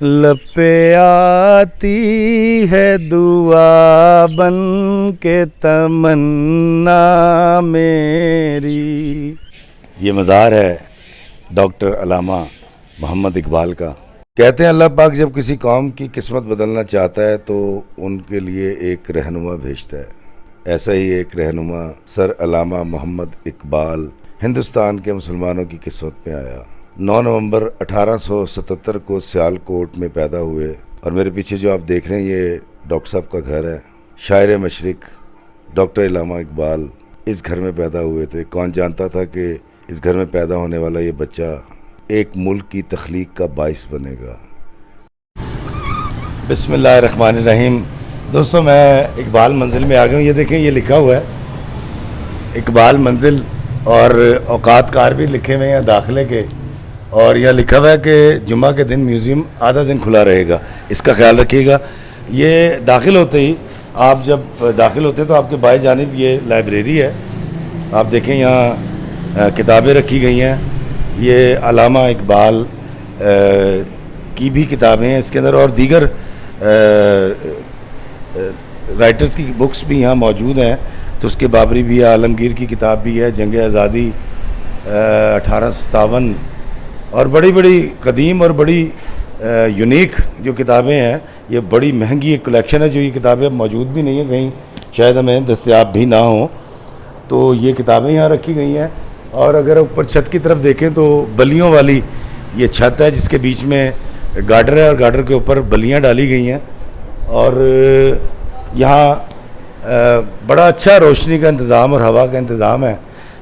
لب پہ آتی ہے دعا بن کے تمنا میری. یہ مزار ہے ڈاکٹر علامہ محمد اقبال کا. کہتے ہیں اللہ پاک جب کسی قوم کی قسمت بدلنا چاہتا ہے تو ان کے لیے ایک رہنما بھیجتا ہے. ایسا ہی ایک رہنما سر علامہ محمد اقبال ہندوستان کے مسلمانوں کی قسمت میں آیا. 9 نومبر 1877 کو سیالکوٹ میں پیدا ہوئے اور میرے پیچھے جو آپ دیکھ رہے ہیں یہ ڈاکٹر صاحب کا گھر ہے. شاعر مشرق ڈاکٹر علامہ اقبال اس گھر میں پیدا ہوئے تھے. کون جانتا تھا کہ اس گھر میں پیدا ہونے والا یہ بچہ ایک ملک کی تخلیق کا باعث بنے گا. بسم اللہ الرحمن الرحیم. دوستو میں اقبال منزل میں آ گیا ہوں. یہ دیکھیں یہ لکھا ہوا ہے اقبال منزل اور اوقات کار بھی لکھے ہوئے ہیں داخلے کے, اور یہ لکھا ہوا ہے کہ جمعہ کے دن میوزیم آدھا دن کھلا رہے گا, اس کا خیال رکھیے گا. یہ داخل ہوتے ہی آپ جب داخل ہوتے تو آپ کے بائیں جانب یہ لائبریری ہے. آپ دیکھیں یہاں کتابیں رکھی گئی ہیں. یہ علامہ اقبال کی بھی کتابیں ہیں اس کے اندر, اور دیگر رائٹرز کی بکس بھی یہاں موجود ہیں. تو اس کے بابری بھی ہے, عالمگیر کی کتاب بھی ہے, جنگ آزادی 1857, اور بڑی بڑی قدیم اور بڑی یونیک جو کتابیں ہیں. یہ بڑی مہنگی ایک کلیکشن ہے جو یہ کتابیں اب موجود بھی نہیں ہیں کہیں, شاید ہمیں دستیاب بھی نہ ہوں. تو یہ کتابیں یہاں رکھی گئی ہیں. اور اگر اوپر چھت کی طرف دیکھیں تو بلیوں والی یہ چھت ہے جس کے بیچ میں گارڈر ہے, اور گارڈر کے اوپر بلیاں ڈالی گئی ہیں. اور یہاں بڑا اچھا روشنی کا انتظام اور ہوا کا انتظام ہے.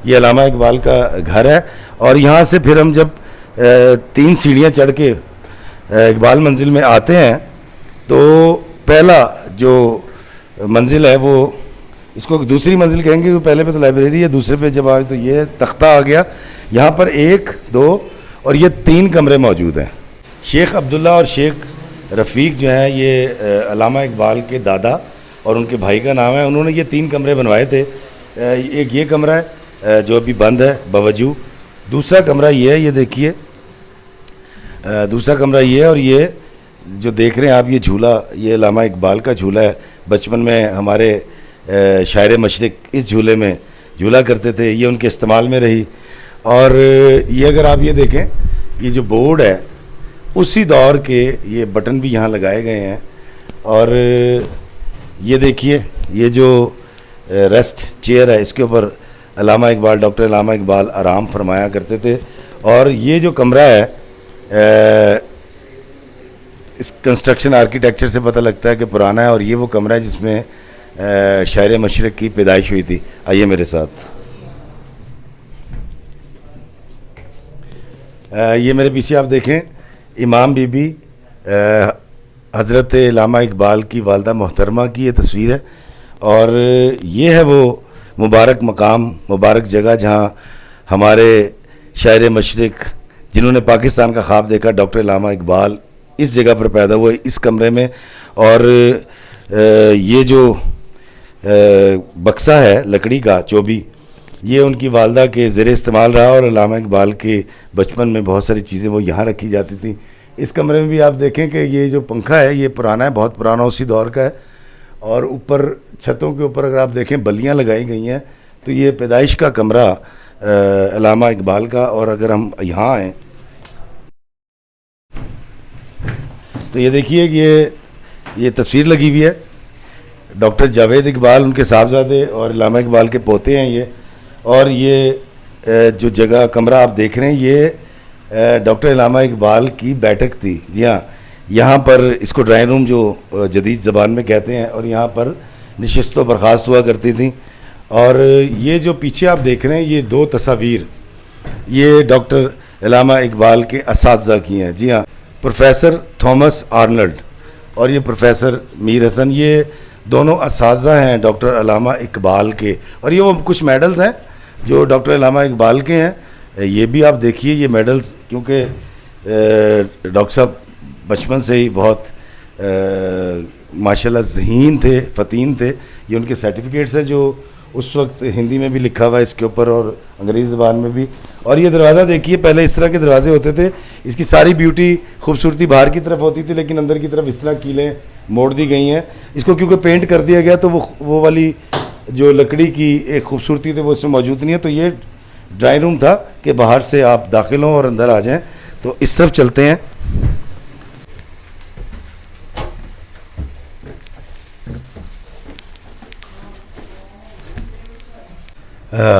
یہ علامہ اقبال کا گھر ہے. اور یہاں سے پھر ہم جب 3 سیڑھیاں چڑھ کے اقبال منزل میں آتے ہیں تو پہلا جو منزل ہے وہ اس کو دوسری منزل کہیں گے. پہلے پہ تو لائبریری ہے, دوسرے پہ جب آئے تو یہ تختہ آ گیا. یہاں پر 1 2 اور یہ 3 کمرے موجود ہیں. شیخ عبداللہ اور شیخ رفیق جو ہیں یہ علامہ اقبال کے دادا اور ان کے بھائی کا نام ہے. انہوں نے یہ 3 کمرے بنوائے تھے. ایک یہ کمرہ ہے جو ابھی بند ہے باوجود. دوسرا کمرہ یہ ہے, یہ دیکھیے دوسرا کمرہ یہ ہے. اور یہ جو دیکھ رہے ہیں آپ یہ جھولا, یہ علامہ اقبال کا جھولا ہے. بچپن میں ہمارے شاعر مشرق اس جھولے میں جھولا کرتے تھے, یہ ان کے استعمال میں رہی. اور یہ اگر آپ یہ دیکھیں یہ جو بورڈ ہے اسی دور کے یہ بٹن بھی یہاں لگائے گئے ہیں. اور یہ دیکھیے یہ جو ریسٹ چیئر ہے اس کے اوپر علامہ اقبال ڈاکٹر علامہ اقبال آرام فرمایا کرتے تھے. اور یہ جو کمرہ ہے اس کنسٹرکشن آرکیٹیکچر سے پتہ لگتا ہے کہ پرانا ہے. اور یہ وہ کمرہ ہے جس میں شاعر مشرق کی پیدائش ہوئی تھی. آئیے میرے ساتھ. یہ میرے پیچھے آپ دیکھیں امام بی بی حضرت علامہ اقبال کی والدہ محترمہ کی یہ تصویر ہے. اور یہ ہے وہ مبارک مقام, مبارک جگہ جہاں ہمارے شاعر مشرق جنہوں نے پاکستان کا خواب دیکھا ڈاکٹر علامہ اقبال اس جگہ پر پیدا ہوئے, اس کمرے میں. اور یہ جو بکسا ہے لکڑی کا چوبی, یہ ان کی والدہ کے زیر استعمال رہا. اور علامہ اقبال کے بچپن میں بہت ساری چیزیں وہ یہاں رکھی جاتی تھیں. اس کمرے میں بھی آپ دیکھیں کہ یہ جو پنکھا ہے یہ پرانا ہے, بہت پرانا اسی دور کا ہے. اور اوپر چھتوں کے اوپر اگر آپ دیکھیں بلیاں لگائی گئی ہیں. تو یہ پیدائش کا کمرہ علامہ اقبال کا. اور اگر ہم یہاں آئیں تو یہ دیکھیے یہ تصویر لگی ہوئی ہے. ڈاکٹر جاوید اقبال ان کے صاحبزادے اور علامہ اقبال کے پوتے ہیں یہ. اور یہ جو جگہ کمرہ آپ دیکھ رہے ہیں یہ ڈاکٹر علامہ اقبال کی بیٹھک تھی. جی ہاں, یہاں پر اس کو ڈرائنگ روم جو جدید زبان میں کہتے ہیں. اور یہاں پر نشست و برخاست ہوا کرتی تھیں. اور یہ جو پیچھے آپ دیکھ رہے ہیں یہ 2 تصاویر یہ ڈاکٹر علامہ اقبال کے اساتذہ کی ہیں. جی ہاں, پروفیسر تھامس آرنلڈ اور یہ پروفیسر میر حسن, یہ دونوں اساتذہ ہیں ڈاکٹر علامہ اقبال کے. اور یہ وہ کچھ میڈلز ہیں جو ڈاکٹر علامہ اقبال کے ہیں. یہ بھی آپ دیکھیے یہ میڈلز, کیونکہ ڈاکٹر صاحب بچپن سے ہی بہت ماشاءاللہ ذہین تھے, فطین تھے. یہ ان کے سرٹیفکیٹس ہیں جو اس وقت ہندی میں بھی لکھا ہوا ہے اس کے اوپر اور انگریزی زبان میں بھی. اور یہ دروازہ دیکھیے, پہلے اس طرح کے دروازے ہوتے تھے, اس کی ساری بیوٹی خوبصورتی باہر کی طرف ہوتی تھی, لیکن اندر کی طرف اس طرح کیلیں موڑ دی گئی ہیں. اس کو کیونکہ پینٹ کر دیا گیا تو وہ والی جو لکڑی کی ایک خوبصورتی تھی وہ اس میں موجود نہیں ہے. تو یہ ڈرائنگ روم تھا کہ باہر سے آپ داخل ہوں اور اندر آ جائیں. تو اس طرف چلتے ہیں.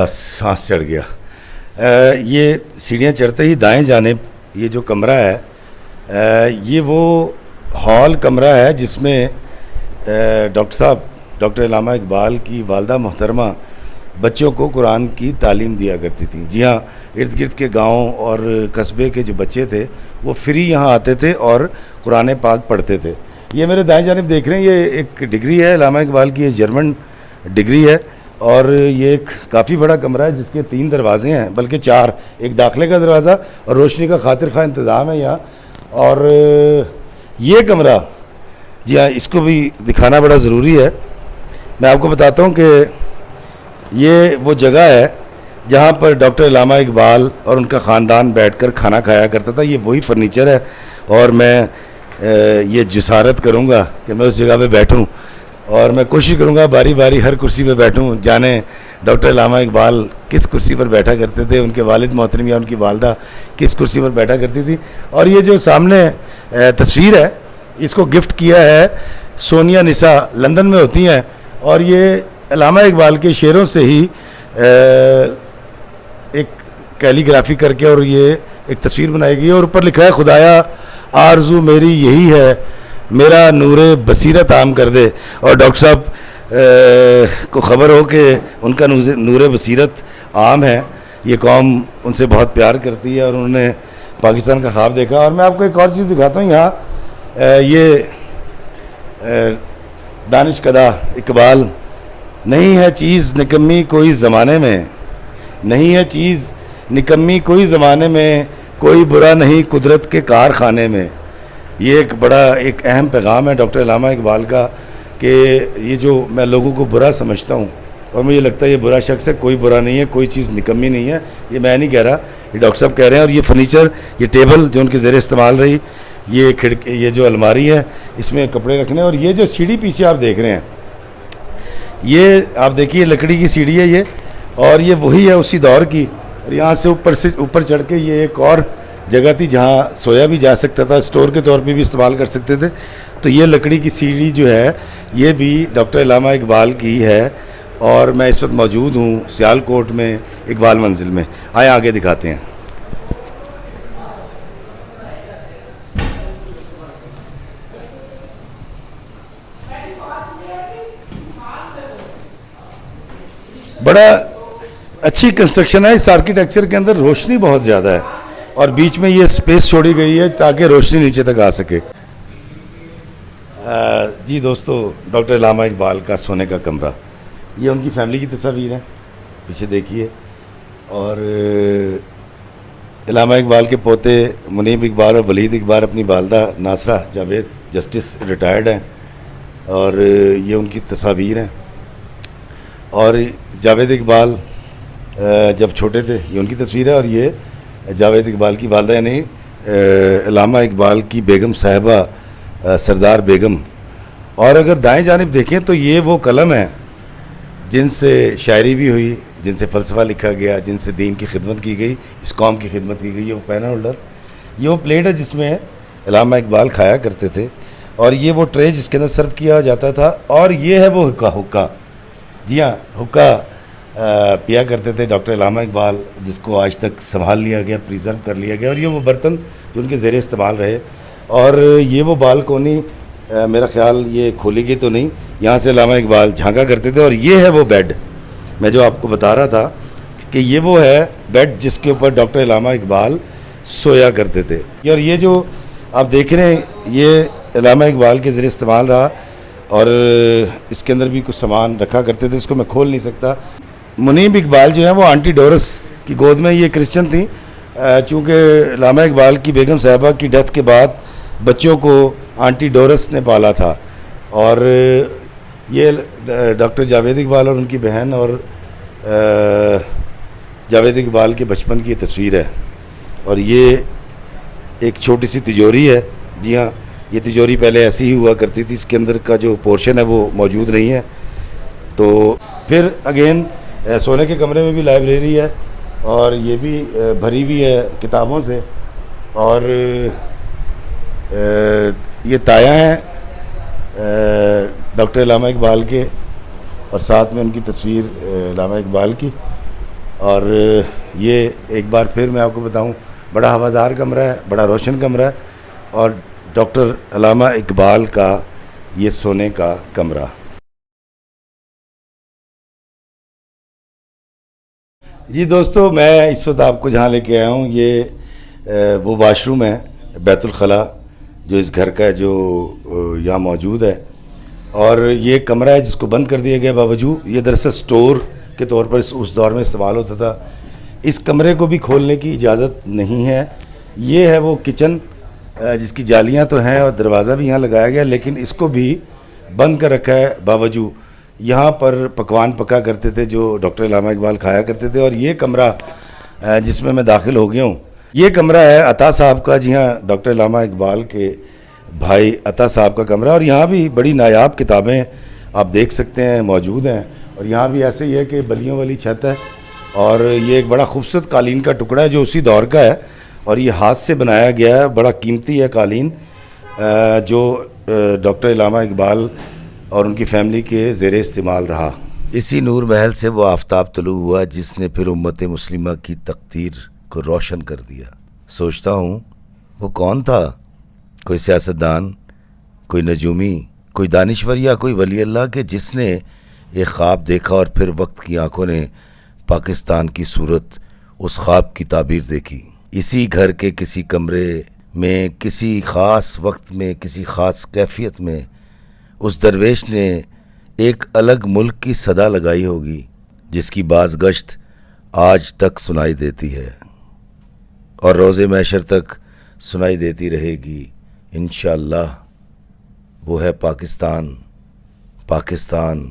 سانس چڑھ گیا. یہ سیڑھیاں چڑھتے ہی دائیں جانب یہ جو کمرہ ہے یہ وہ ہال کمرہ ہے جس میں ڈاکٹر علامہ اقبال کی والدہ محترمہ بچوں کو قرآن کی تعلیم دیا کرتی تھیں. جی ہاں, ارد گرد کے گاؤں اور قصبے کے جو بچے تھے وہ فری یہاں آتے تھے اور قرآن پاک پڑھتے تھے. یہ میرے دائیں جانب دیکھ رہے ہیں, یہ ایک ڈگری ہے علامہ اقبال کی, یہ جرمن ڈگری ہے. اور یہ ایک کافی بڑا کمرہ ہے جس کے 3 دروازے ہیں, بلکہ 4. ایک داخلے کا دروازہ اور روشنی کا خاطر خواہ انتظام ہے یہاں. اور یہ کمرہ, جی ہاں, اس کو بھی دکھانا بڑا ضروری ہے. میں آپ کو بتاتا ہوں کہ یہ وہ جگہ ہے جہاں پر ڈاکٹر علامہ اقبال اور ان کا خاندان بیٹھ کر کھانا کھایا کرتا تھا. یہ وہی فرنیچر ہے اور میں یہ جسارت کروں گا کہ میں اس جگہ پہ بیٹھوں اور میں کوشش کروں گا باری باری ہر کرسی پہ بیٹھوں. جانے ڈاکٹر علامہ اقبال کس کرسی پر بیٹھا کرتے تھے, ان کے والد محترم یا ان کی والدہ کس کرسی پر بیٹھا کرتی تھی. اور یہ جو سامنے تصویر ہے اس کو گفٹ کیا ہے سونیا نسا, لندن میں ہوتی ہیں, اور یہ علامہ اقبال کے شعروں سے ہی ایک کیلیگرافی کر کے اور یہ ایک تصویر بنائی گئی ہے. اور اوپر لکھا ہے خدایا آرزو میری یہی ہے میرا نور بصیرت عام کر دے. اور ڈاکٹر صاحب کو خبر ہو کہ ان کا نور بصیرت عام ہے, یہ قوم ان سے بہت پیار کرتی ہے اور انہوں نے پاکستان کا خواب دیکھا. اور میں آپ کو ایک اور چیز دکھاتا ہوں. یہاں یہ دانش کدہ اقبال, نہیں ہے چیز نکمی کوئی زمانے میں, نہیں ہے چیز نکمی کوئی زمانے میں, کوئی برا نہیں قدرت کے کارخانے میں. یہ ایک بڑا ایک اہم پیغام ہے ڈاکٹر علامہ اقبال کا کہ یہ جو میں لوگوں کو برا سمجھتا ہوں اور مجھے لگتا ہے یہ برا شخص ہے, کوئی برا نہیں ہے, کوئی چیز نکمی نہیں ہے. یہ میں نہیں کہہ رہا, یہ ڈاکٹر صاحب کہہ رہے ہیں. اور یہ فرنیچر, یہ ٹیبل جو ان کے زیر استعمال رہی, یہ جو الماری ہے اس میں کپڑے رکھنے, اور یہ جو سیڑھی پیچھے آپ دیکھ رہے ہیں یہ آپ دیکھیے لکڑی کی سیڑھی ہے یہ, اور یہ وہی ہے اسی دور کی. اور یہاں سے اوپر چڑھ کے یہ ایک اور جگہ تھی جہاں سویا بھی جا سکتا تھا, اسٹور کے طور پہ بھی استعمال کر سکتے تھے. تو یہ لکڑی کی سیڑھی جو ہے یہ بھی ڈاکٹر علامہ اقبال کی ہے. اور میں اس وقت موجود ہوں سیال کوٹ میں اقبال منزل میں. آئے آگے دکھاتے ہیں. بڑا اچھی کنسٹرکشن ہے. اس آرکیٹیکچر کے اندر روشنی بہت زیادہ ہے اور بیچ میں یہ سپیس چھوڑی گئی ہے تاکہ روشنی نیچے تک آ سکے. جی دوستو, ڈاکٹر علامہ اقبال کا سونے کا کمرہ, یہ ان کی فیملی کی تصاویر ہیں, پیچھے دیکھیے. اور علامہ اقبال کے پوتے منیب اقبال اور ولید اقبال اپنی والدہ ناصرہ جاوید جسٹس ریٹائرڈ ہیں, اور یہ ان کی تصاویر ہیں. اور جاوید اقبال جب چھوٹے تھے یہ ان کی تصویر ہے, اور یہ جاوید اقبال کی والدہ یعنی علامہ اقبال کی بیگم صاحبہ سردار بیگم. اور اگر دائیں جانب دیکھیں تو یہ وہ قلم ہے جن سے شاعری بھی ہوئی, جن سے فلسفہ لکھا گیا, جن سے دین کی خدمت کی گئی, اس قوم کی خدمت کی گئی. یہ وہ پین ہولڈر, یہ وہ پلیٹ ہے جس میں علامہ اقبال کھایا کرتے تھے, اور یہ وہ ٹرے جس کے اندر سرو کیا جاتا تھا. اور یہ ہے وہ حکا. جی ہاں, حکا پیا کرتے تھے ڈاکٹر علامہ اقبال, جس کو آج تک سنبھال لیا گیا, پریزرو کر لیا گیا. اور یہ وہ برتن جو ان کے زیر استعمال رہے. اور یہ وہ بالکونی, میرا خیال یہ کھولی گئی تو نہیں, یہاں سے علامہ اقبال جھانکا کرتے تھے. اور یہ ہے وہ بیڈ, میں جو آپ کو بتا رہا تھا کہ یہ وہ ہے بیڈ جس کے اوپر ڈاکٹر علامہ اقبال سویا کرتے تھے. اور یہ جو آپ دیکھ رہے ہیں یہ علامہ اقبال کے زیر استعمال رہا, اور اس کے اندر بھی کچھ سامان رکھا کرتے تھے, اس کو میں کھول نہیں سکتا. منیب اقبال جو ہیں وہ آنٹی ڈورس کی گود میں, یہ کرسچن تھیں, چونکہ علامہ اقبال کی بیگم صاحبہ کی ڈیتھ کے بعد بچوں کو آنٹی ڈورس نے پالا تھا. اور یہ ڈاکٹر جاوید اقبال اور ان کی بہن اور جاوید اقبال کے بچپن کی تصویر ہے، اور یہ ایک چھوٹی سی تجوری ہے. جی ہاں، یہ تجوری پہلے ایسی ہی ہوا کرتی تھی، اس کے اندر کا جو پورشن ہے وہ موجود نہیں ہے. تو پھر اگین سونے کے کمرے میں بھی لائبریری ہے، اور یہ بھی بھری ہوئی ہے کتابوں سے. اور یہ تایا ہیں ڈاکٹر علامہ اقبال کے، اور ساتھ میں ان کی تصویر علامہ اقبال کی. اور یہ ایک بار پھر میں آپ کو بتاؤں، بڑا ہوادار کمرہ ہے، بڑا روشن کمرہ ہے، اور ڈاکٹر علامہ اقبال کا یہ سونے کا کمرہ. جی دوستو، میں اس وقت آپ کو جہاں لے کے آیا ہوں، یہ وہ واش روم ہے بیت الخلاء جو اس گھر کا ہے، جو یہاں موجود ہے. اور یہ کمرہ ہے جس کو بند کر دیا گیا باوجود، یہ دراصل سٹور کے طور پر اس دور میں استعمال ہوتا تھا. اس کمرے کو بھی کھولنے کی اجازت نہیں ہے. یہ ہے وہ کچن جس کی جالیاں تو ہیں اور دروازہ بھی یہاں لگایا گیا، لیکن اس کو بھی بند کر رکھا ہے باوجود. یہاں پر پکوان پکا کرتے تھے جو ڈاکٹر علامہ اقبال کھایا کرتے تھے. اور یہ کمرہ جس میں داخل ہو گیا ہوں، یہ کمرہ ہے عطا صاحب کا. جی ہاں، ڈاکٹر علامہ اقبال کے بھائی عطا صاحب کا کمرہ. اور یہاں بھی بڑی نایاب کتابیں آپ دیکھ سکتے ہیں موجود ہیں. اور یہاں بھی ایسے ہی ہے کہ بلیوں والی چھت ہے، اور یہ ایک بڑا خوبصورت قالین کا ٹکڑا ہے جو اسی دور کا ہے، اور یہ ہاتھ سے بنایا گیا ہے. بڑا قیمتی ہے قالین، جو ڈاکٹر علامہ اقبال اور ان کی فیملی کے زیر استعمال رہا. اسی نور محل سے وہ آفتاب طلوع ہوا جس نے پھر امت مسلمہ کی تقدیر کو روشن کر دیا. سوچتا ہوں وہ کون تھا؟ کوئی سیاستدان، کوئی نجومی، کوئی دانشور، یا کوئی ولی اللہ کہ جس نے ایک خواب دیکھا اور پھر وقت کی آنکھوں نے پاکستان کی صورت اس خواب کی تعبیر دیکھی. اسی گھر کے کسی کمرے میں، کسی خاص وقت میں، کسی خاص کیفیت میں اس درویش نے ایک الگ ملک کی صدا لگائی ہوگی جس کی باز گشت آج تک سنائی دیتی ہے اور روز محشر تک سنائی دیتی رہے گی انشاءاللہ. وہ ہے پاکستان، پاکستان،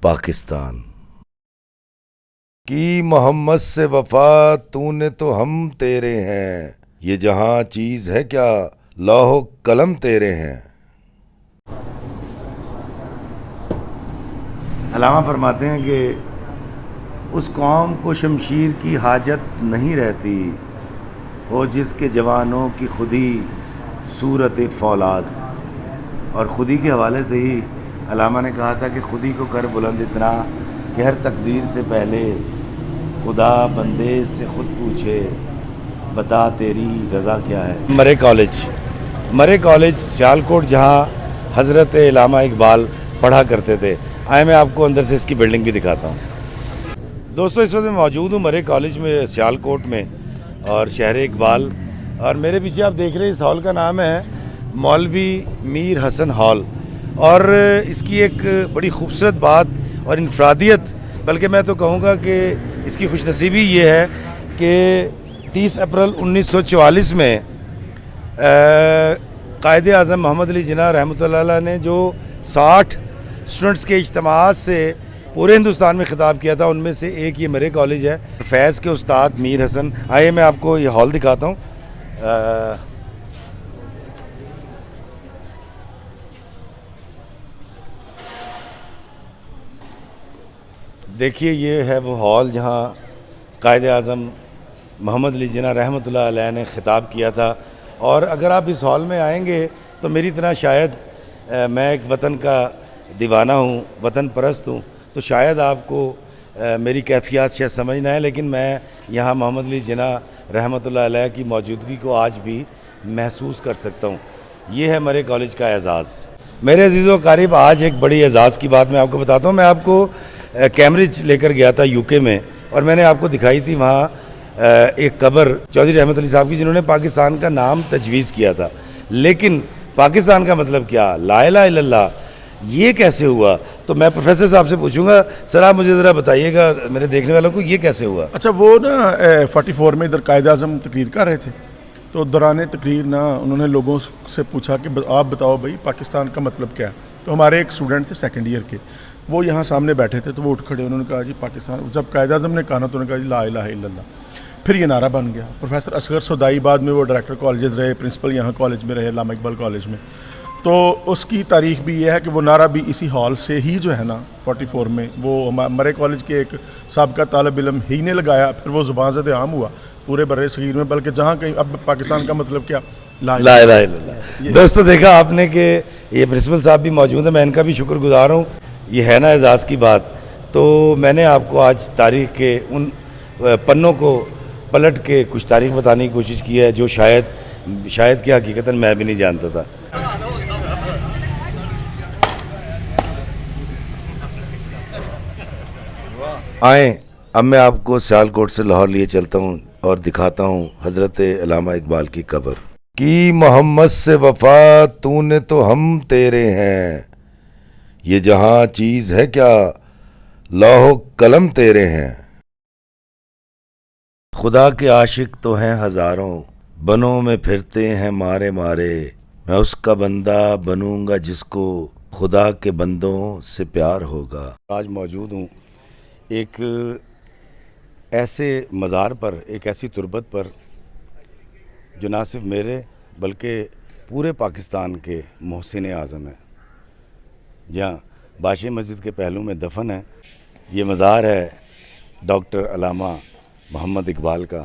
پاکستان. کی محمد سے وفا تو نے تو ہم تیرے ہیں، یہ جہاں چیز ہے کیا لوح و قلم تیرے ہیں. علامہ فرماتے ہیں کہ اس قوم کو شمشیر کی حاجت نہیں رہتی، ہو جس کے جوانوں کی خودی صورت فولاد. اور خودی کے حوالے سے ہی علامہ نے کہا تھا کہ خودی کو کر بلند اتنا کہ ہر تقدیر سے پہلے خدا بندے سے خود پوچھے بتا تیری رضا کیا ہے. مرے کالج سیالکوٹ، جہاں حضرت علامہ اقبال پڑھا کرتے تھے. آئے میں آپ کو اندر سے اس کی بلڈنگ بھی دکھاتا ہوں. دوستو، اس وقت میں موجود ہوں مرے کالج میں سیالکوٹ میں، اور شہر اقبال. اور میرے پیچھے آپ دیکھ رہے ہیں اس ہال کا نام ہے مولوی میر حسن ہال. اور اس کی ایک بڑی خوبصورت بات اور انفرادیت، بلکہ میں تو کہوں گا کہ اس کی خوش نصیبی یہ ہے کہ 30 اپریل 1944 میں قائد اعظم محمد علی جناح رحمۃ اللہ علیہ نے جو 60 اسٹوڈنٹس کے اجتماعات سے پورے ہندوستان میں خطاب کیا تھا، ان میں سے ایک یہ مرے کالج ہے. فیض کے استاد میر حسن. آئیے میں آپ کو یہ ہال دکھاتا ہوں. دیکھیے، یہ ہے وہ ہال جہاں قائد اعظم محمد علی جناح رحمۃ اللہ علیہ نے خطاب کیا تھا. اور اگر آپ اس ہال میں آئیں گے تو میری طرح شاید میں ایک وطن کا دیوانہ ہوں، وطن پرست ہوں، تو شاید آپ کو میری کیفیات شاید سمجھ نہ ہے، لیکن میں یہاں محمد علی جناح رحمۃ اللہ علیہ کی موجودگی کو آج بھی محسوس کر سکتا ہوں. یہ ہے مرے کالج کا اعزاز. میرے عزیز و اقارب، آج ایک بڑی اعزاز کی بات میں آپ کو بتاتا ہوں. میں آپ کو کیمبرج لے کر گیا تھا UK میں، اور میں نے آپ کو دکھائی تھی وہاں ایک قبر چودھری رحمت علی صاحب کی، جنہوں نے پاکستان کا نام تجویز کیا تھا. لیکن پاکستان کا مطلب کیا؟ لا الہ الا اللہ. یہ کیسے ہوا؟ تو میں پروفیسر صاحب سے پوچھوں گا. سر آپ مجھے ذرا بتائیے گا میرے دیکھنے والوں کو، یہ کیسے ہوا؟ اچھا، وہ نا 44 میں ادھر قائد اعظم تقریر کر رہے تھے، تو دوران تقریر نا انہوں نے لوگوں سے پوچھا کہ آپ بتاؤ بھائی پاکستان کا مطلب کیا ہے. تو ہمارے ایک اسٹوڈنٹ تھے سیکنڈ ایئر کے, وہ یہاں سامنے بیٹھے تھے, تو وہ اٹھ کھڑے, انہوں نے کہا جی پاکستان, جب قائد اعظم نے کہا نا تو انہوں نے کہا جی لا الہ الا اللہ. پھر یہ نعرہ بن گیا. پروفیسر اصغر سودائی بعد میں وہ ڈائریکٹر کالجز رہے, پرنسپل یہاں کالج میں رہے, علامہ اقبال کالج میں. تو اس کی تاریخ بھی یہ ہے کہ وہ نعرہ بھی اسی ہال سے ہی جو ہے نا 44 میں وہ ہمارے کالج کے ایک سابقہ طالب علم ہی نے لگایا. پھر وہ زبان زد عام ہوا پورے بر صغیر میں, بلکہ جہاں کہیں اب پاکستان کا مطلب کیا, لا الہ الا اللہ. دوستو دیکھا آپ نے کہ یہ پرنسپل صاحب بھی موجود ہیں, میں ان کا بھی شکر گزار ہوں. یہ ہے نا اعزاز کی بات. تو میں نے آپ کو آج تاریخ کے ان پنوں کو پلٹ کے کچھ تاریخ بتانے کی کوشش کی ہے جو شاید کہ حقیقتاً میں بھی نہیں جانتا تھا. آئیں اب میں آپ کو سیالکوٹ سے لاہور لیے چلتا ہوں اور دکھاتا ہوں حضرت علامہ اقبال کی قبر. کی محمد سے وفا تو نے تو ہم تیرے ہیں, یہ جہاں چیز ہے کیا لوح و قلم تیرے ہیں. خدا کے عاشق تو ہیں ہزاروں, بنوں میں پھرتے ہیں مارے مارے, میں اس کا بندہ بنوں گا جس کو خدا کے بندوں سے پیار ہوگا. آج موجود ہوں ایک ایسے مزار پر, ایک ایسی تربت پر جو نہ صرف میرے بلکہ پورے پاکستان کے محسن اعظم ہیں, جہاں بادشاہ مسجد کے پہلو میں دفن ہے. یہ مزار ہے ڈاکٹر علامہ محمد اقبال کا,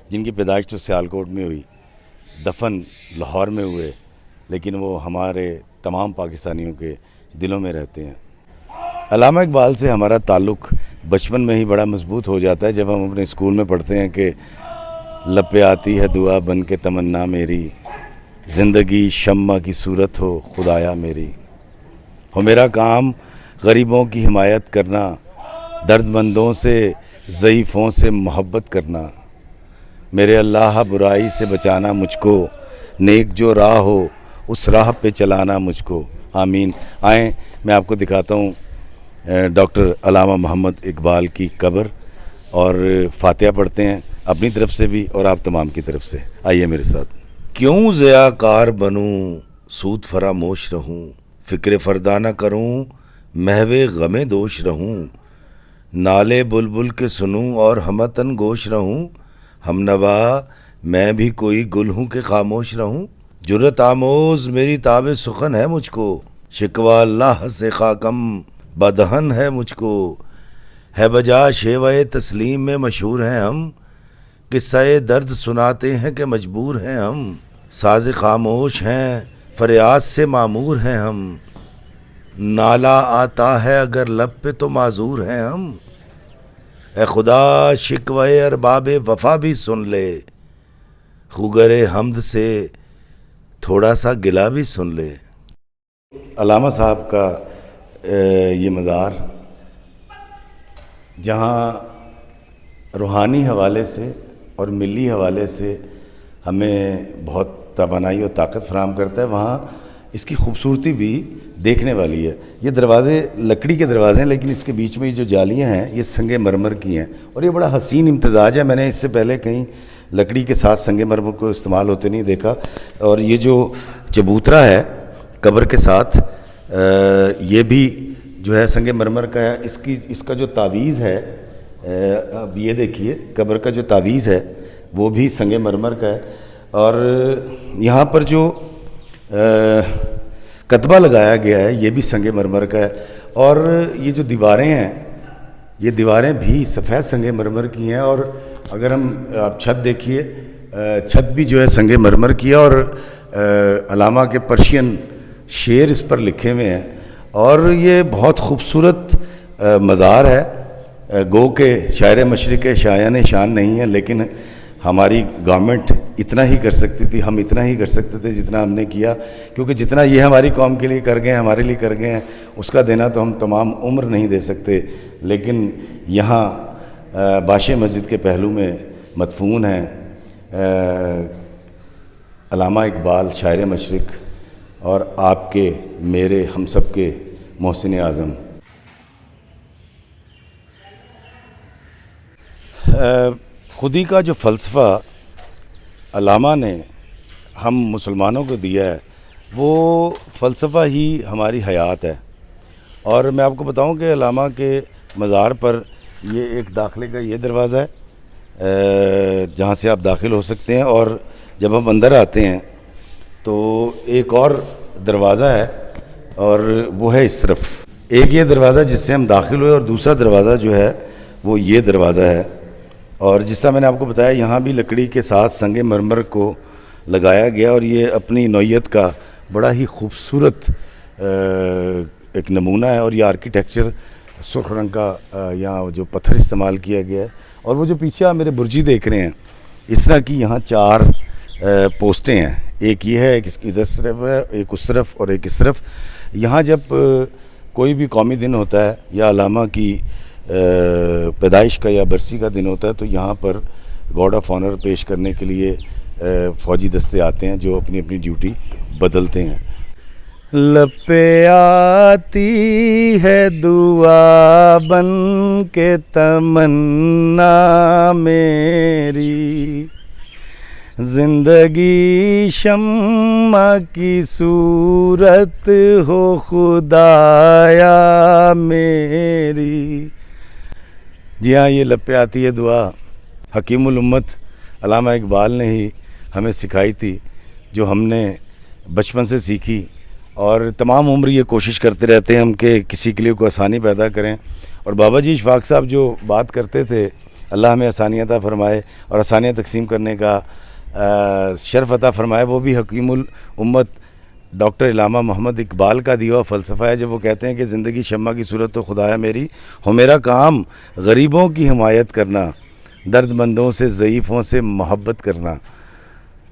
جن کی پیدائش تو سیالکوٹ میں ہوئی, دفن لاہور میں ہوئے, لیکن وہ ہمارے تمام پاکستانیوں کے دلوں میں رہتے ہیں. علامہ اقبال سے ہمارا تعلق بچپن میں ہی بڑا مضبوط ہو جاتا ہے جب ہم اپنے اسکول میں پڑھتے ہیں کہ لب پہ آتی ہے دعا بن کے تمنا میری, زندگی شمع کی صورت ہو خدایا میری. ہو میرا کام غریبوں کی حمایت کرنا, درد مندوں سے ضعیفوں سے محبت کرنا, میرے اللہ برائی سے بچانا مجھ کو, نیک جو راہ ہو اس راہ پہ چلانا مجھ کو, آمین. آئیں میں آپ کو دکھاتا ہوں ڈاکٹر علامہ محمد اقبال کی قبر, اور فاتحہ پڑھتے ہیں اپنی طرف سے بھی اور آپ تمام کی طرف سے. آئیے میرے ساتھ. کیوں ضیاء کار بنوں سود فراموش رہوں, فکر فردا نہ کروں محو غم دوش رہوں, نالے بلبل کے سنوں اور ہمتن گوش رہوں, ہم نوا میں بھی کوئی گل ہوں کہ خاموش رہوں. جرت آموز میری تاب سخن ہے مجھ کو, شکوہ اللہ سے خاکم بدہن ہے مجھ کو, ہے بجا شیوہ تسلیم میں مشہور ہیں ہم, قصہ درد سناتے ہیں کہ مجبور ہیں ہم, ساز خاموش ہیں فریاد سے معمور ہیں ہم, نالا آتا ہے اگر لب پہ تو معذور ہیں ہم, اے خدا شکوہ ارباب وفا بھی سن لے, خوگر حمد سے تھوڑا سا گلہ بھی سن لے. علامہ صاحب کا یہ مزار جہاں روحانی حوالے سے اور ملی حوالے سے ہمیں بہت توانائی اور طاقت فراہم کرتا ہے, وہاں اس کی خوبصورتی بھی دیکھنے والی ہے. یہ دروازے لکڑی کے دروازے ہیں, لیکن اس کے بیچ میں یہ جو جالیاں ہیں یہ سنگ مرمر کی ہیں, اور یہ بڑا حسین امتزاج ہے. میں نے اس سے پہلے کہیں لکڑی کے ساتھ سنگ مرمر کو استعمال ہوتے نہیں دیکھا. اور یہ جو چبوترا ہے قبر کے ساتھ, یہ بھی جو ہے سنگ مرمر کا ہے. اس کا جو تعویذ ہے, اب یہ دیکھیے قبر کا جو تعویذ ہے وہ بھی سنگ مرمر کا ہے. اور یہاں پر جو کتبہ لگایا گیا ہے یہ بھی سنگ مرمر کا ہے. اور یہ جو دیواریں ہیں یہ دیواریں بھی سفید سنگ مرمر کی ہیں. اور اگر ہم آپ چھت دیکھیے, چھت بھی جو ہے سنگ مرمر کی ہے, اور علامہ کے پرشین شعر اس پر لکھے ہوئے ہیں. اور یہ بہت خوبصورت مزار ہے. گو کہ شاعر مشرق شایان شان نہیں ہے, لیکن ہماری گورنمنٹ اتنا ہی کر سکتی تھی, ہم اتنا ہی کر سکتے تھے جتنا ہم نے کیا, کیونکہ جتنا یہ ہماری قوم کے لیے کر گئے ہیں, ہمارے لیے کر گئے ہیں, اس کا دینا تو ہم تمام عمر نہیں دے سکتے. لیکن یہاں بادشاہ مسجد کے پہلو میں مدفون ہیں علامہ اقبال شاعر مشرق, اور آپ کے میرے ہم سب کے محسن اعظم. خودی کا جو فلسفہ علامہ نے ہم مسلمانوں کو دیا ہے وہ فلسفہ ہی ہماری حیات ہے. اور میں آپ کو بتاؤں کہ علامہ کے مزار پر یہ ایک داخلے کا یہ دروازہ ہے جہاں سے آپ داخل ہو سکتے ہیں, اور جب ہم اندر آتے ہیں تو ایک اور دروازہ ہے اور وہ ہے اس طرف. ایک یہ دروازہ جس سے ہم داخل ہوئے, اور دوسرا دروازہ جو ہے وہ یہ دروازہ ہے. اور جس طرح میں نے آپ کو بتایا یہاں بھی لکڑی کے ساتھ سنگ مرمر کو لگایا گیا, اور یہ اپنی نوعیت کا بڑا ہی خوبصورت ایک نمونہ ہے. اور یہ آرکیٹیکچر سرخ رنگ کا یہاں جو پتھر استعمال کیا گیا ہے. اور وہ جو پیچھے آپ میرے برجی دیکھ رہے ہیں, اس طرح کی یہاں 4 پوسٹیں ہیں. ایک یہ ہے, ایک اس کی ادھر طرف ہے, ایک اس طرف اور ایک اس طرف. یہاں جب کوئی بھی قومی دن ہوتا ہے یا علامہ کی پیدائش کا یا برسی کا دن ہوتا ہے تو یہاں پر گارڈ آف آنر پیش کرنے کے لیے فوجی دستے آتے ہیں جو اپنی اپنی ڈیوٹی بدلتے ہیں. لب پہ آتی ہے دعا بن کے تمنا میری, زندگی شمع کی صورت ہو خدایا میری. جی ہاں, یہ لب پہ آتی ہے دعا حکیم الامت علامہ اقبال نے ہی ہمیں سکھائی تھی, جو ہم نے بچپن سے سیکھی, اور تمام عمر یہ کوشش کرتے رہتے ہیں ہم کہ کسی کے لیے کوئی آسانی پیدا کریں. اور بابا جی اشفاق صاحب جو بات کرتے تھے, اللہ ہمیں آسانیاں عطا فرمائے اور آسانیاں تقسیم کرنے کا شرف عطا فرمائے, وہ بھی حکیم الامت ڈاکٹر علامہ محمد اقبال کا دیا ہوا فلسفہ ہے, جب وہ کہتے ہیں کہ زندگی شمع کی صورت تو خدایا میری, ہو میرا کام غریبوں کی حمایت کرنا, درد مندوں سے ضعیفوں سے محبت کرنا,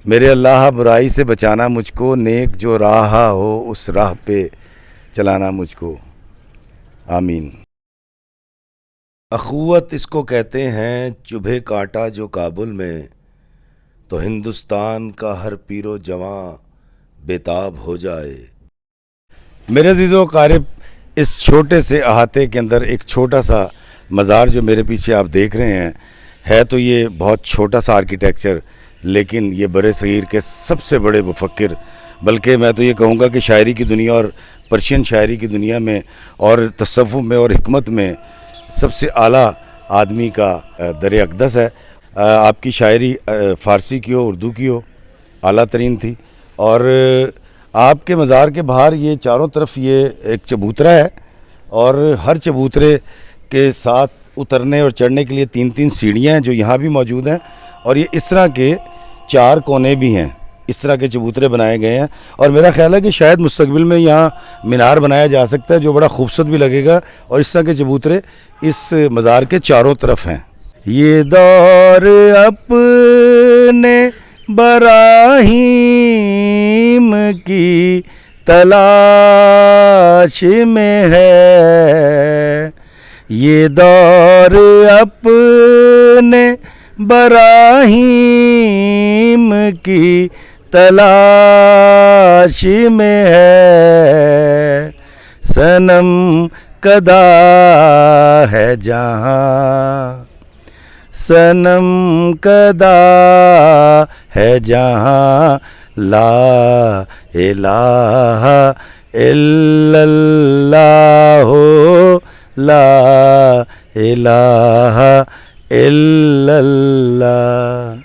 میرے اللہ برائی سے بچانا مجھ کو, نیک جو راہ ہو اس راہ پہ چلانا مجھ کو, آمین. اخوت اس کو کہتے ہیں چبھے کانٹا جو کابل میں, تو ہندوستان کا ہر پیر و جواں بےتاب ہو جائے. میرے عزیز و اقارب, اس چھوٹے سے احاطے کے اندر ایک چھوٹا سا مزار جو میرے پیچھے آپ دیکھ رہے ہیں, ہے تو یہ بہت چھوٹا سا آرکیٹیکچر, لیکن یہ برِ صغیر کے سب سے بڑے مفکر, بلکہ میں تو یہ کہوں گا کہ شاعری کی دنیا اور پرشین شاعری کی دنیا میں اور تصوف میں اور حکمت میں سب سے اعلیٰ آدمی کا در اقدس ہے. آپ کی شاعری فارسی کی ہو, اردو کی ہو, اعلیٰ ترین تھی. اور آپ کے مزار کے باہر یہ چاروں طرف یہ ایک چبوترا ہے, اور ہر چبوترے کے ساتھ اترنے اور چڑھنے کے لیے 3 سیڑھیاں ہیں جو یہاں بھی موجود ہیں, اور یہ اس طرح کے 4 کونے بھی ہیں, اس طرح کے چبوترے بنائے گئے ہیں. اور میرا خیال ہے کہ شاید مستقبل میں یہاں مینار بنایا جا سکتا ہے جو بڑا خوبصورت بھی لگے گا, اور اس طرح کے چبوترے اس مزار کے چاروں طرف ہیں. یہ دور اپنے براہیم کی تلاش میں ہے, یہ دور اپنے براہیم کی تلاش میں ہے, صنم کدا ہے جہاں, صنم کدا ہے جہاں, لا الہ الا اللہ, لا الہ الا اللہ.